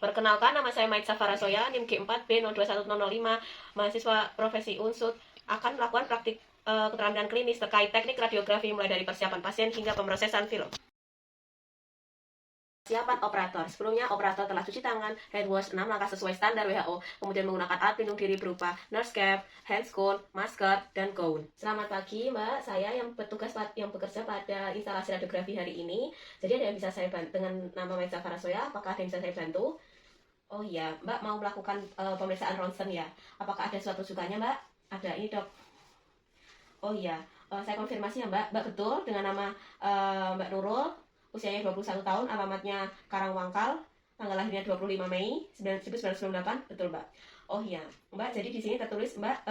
Perkenalkan, nama saya Maitza Farasoya, NIM G4B021005, mahasiswa profesi Unsud, akan melakukan praktik keterampilan klinis terkait teknik radiografi mulai dari persiapan pasien hingga pemrosesan film. Persiapan operator. Sebelumnya, operator telah cuci tangan, hand wash 6 langkah sesuai standar WHO, kemudian menggunakan alat pelindung diri berupa nurse cap, handscoon, masker, dan gaun. Selamat pagi, Mbak. Saya yang bekerja pada instalasi radiografi hari ini. Jadi ada yang bisa saya bantu dengan nama Maitza Farasoya? Apakah ada yang bisa saya bantu? Oh iya, Mbak mau melakukan pemeriksaan ronsen ya? Apakah ada suatu sukanya, Mbak? Ada, ini dok. Oh iya, saya konfirmasi ya Mbak. Mbak betul dengan nama Mbak Nurul, usianya 21 tahun, alamatnya Karangwangkal, tanggal lahirnya 25 Mei 1998, betul Mbak? Oh iya, Mbak, jadi di sini tertulis Mbak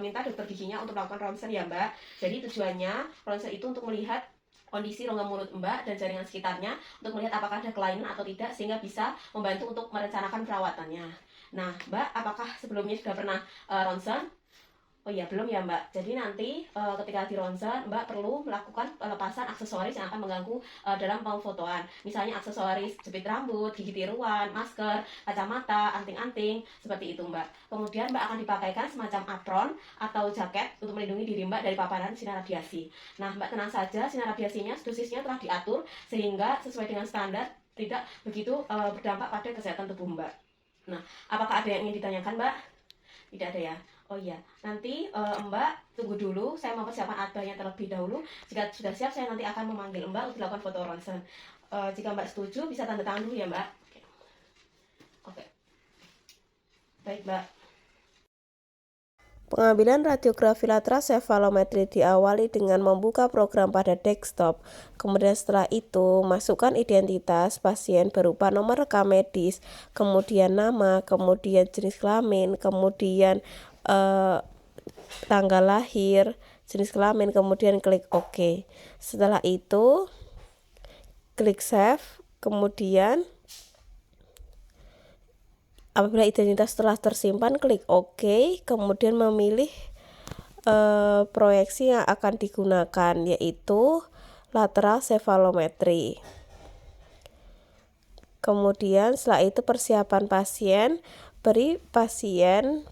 minta dokter giginya untuk melakukan ronsen ya Mbak. Jadi tujuannya ronsen itu untuk melihat kondisi rongga mulut Mbak dan jaringan sekitarnya untuk melihat apakah ada kelainan atau tidak sehingga bisa membantu untuk merencanakan perawatannya. Nah, Mbak, apakah sebelumnya sudah pernah ronsen? Oh iya, belum ya Mbak. Jadi nanti ketika di ronsen, Mbak perlu melakukan pelepasan aksesoris yang akan mengganggu dalam pemfotoan. Misalnya aksesoris jepit rambut, gigi tiruan, masker, kacamata, anting-anting, seperti itu Mbak. Kemudian Mbak akan dipakaikan semacam apron atau jaket untuk melindungi diri Mbak dari paparan sinar radiasi. Nah Mbak tenang saja, sinar radiasinya, dosisnya telah diatur sehingga sesuai dengan standar, tidak begitu berdampak pada kesehatan tubuh Mbak. Nah, apakah ada yang ingin ditanyakan Mbak? Tidak ada ya? Oh iya, nanti Mbak tunggu dulu, saya mau persiapan adanya terlebih dahulu. Jika sudah siap, saya nanti akan memanggil Mbak untuk dilakukan foto ronsen. Jika Mbak setuju, bisa tanda tangan dulu ya Mbak. Oke. Baik Mbak. Pengambilan radiografi lateral sefalometri diawali dengan membuka program pada desktop. Kemudian setelah itu, masukkan identitas pasien berupa nomor rekam medis, kemudian nama, kemudian jenis kelamin, kemudian tanggal lahir, jenis kelamin, kemudian klik OK. Setelah itu, klik save, kemudian apabila identitas telah tersimpan, klik OK, kemudian memilih proyeksi yang akan digunakan, yaitu lateral sefalometri. Kemudian setelah itu persiapan pasien, beri pasien,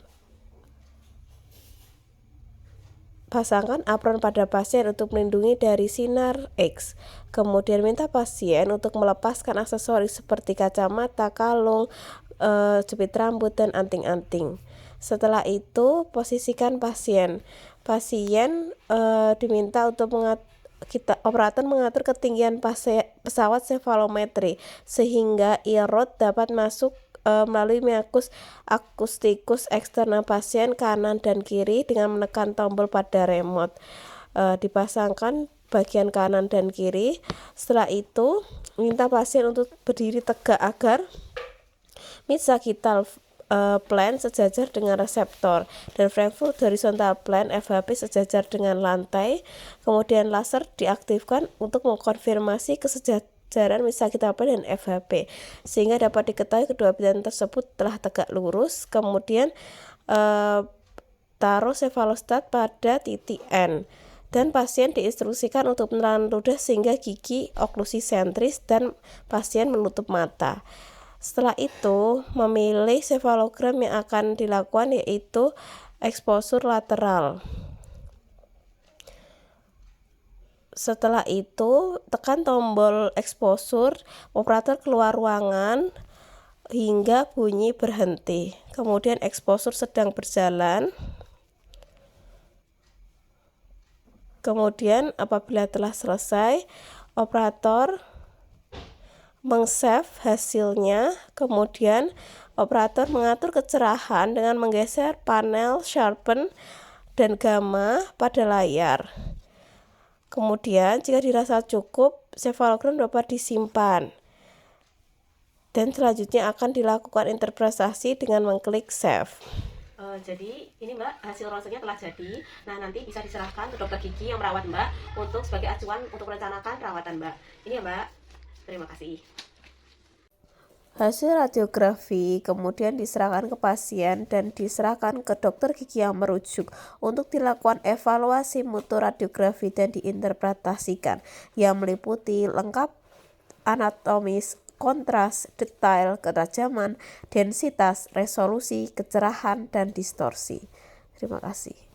pasangkan apron pada pasien untuk melindungi dari sinar X. Kemudian minta pasien untuk melepaskan aksesoris seperti kacamata, kalung, jepit rambut, dan anting-anting. Setelah itu posisikan pasien. Pasien diminta untuk operator mengatur ketinggian pesawat sefalometri sehingga earrod dapat masuk melalui meakus akustikus eksternal pasien kanan dan kiri dengan menekan tombol pada remote. Dipasangkan bagian kanan dan kiri. Setelah itu minta pasien untuk berdiri tegak agar mid-sagittal plane sejajar dengan reseptor dan Frankfurt horizontal plane FHP sejajar dengan lantai. Kemudian laser diaktifkan untuk mengkonfirmasi kesejajaran mid-sagittal plane dan FHP sehingga dapat diketahui kedua bidang tersebut telah tegak lurus. Kemudian taruh cefalostat pada titik N dan pasien diinstruksikan untuk menelan ludah sehingga gigi oklusi sentris dan pasien menutup mata. Setelah itu, memilih cefalogram yang akan dilakukan yaitu exposure lateral. Setelah itu, tekan tombol exposure, operator keluar ruangan hingga bunyi berhenti. Kemudian exposure sedang berjalan. Kemudian apabila telah selesai, operator meng-save hasilnya. Kemudian operator mengatur kecerahan dengan menggeser panel sharpen dan gamma pada layar. Kemudian jika dirasa cukup, cefalogram dapat disimpan. Dan selanjutnya akan dilakukan interpretasi dengan mengklik save. Jadi ini Mbak, hasil ronsennya telah jadi. Nah nanti bisa diserahkan ke dokter gigi yang merawat Mbak untuk sebagai acuan untuk merencanakan perawatan Mbak. Ini ya Mbak. Terima kasih. Hasil radiografi kemudian diserahkan ke pasien dan diserahkan ke dokter gigi yang merujuk untuk dilakukan evaluasi mutu radiografi dan diinterpretasikan yang meliputi lengkap anatomis, kontras, detail, ketajaman, densitas, resolusi, kecerahan, dan distorsi. Terima kasih.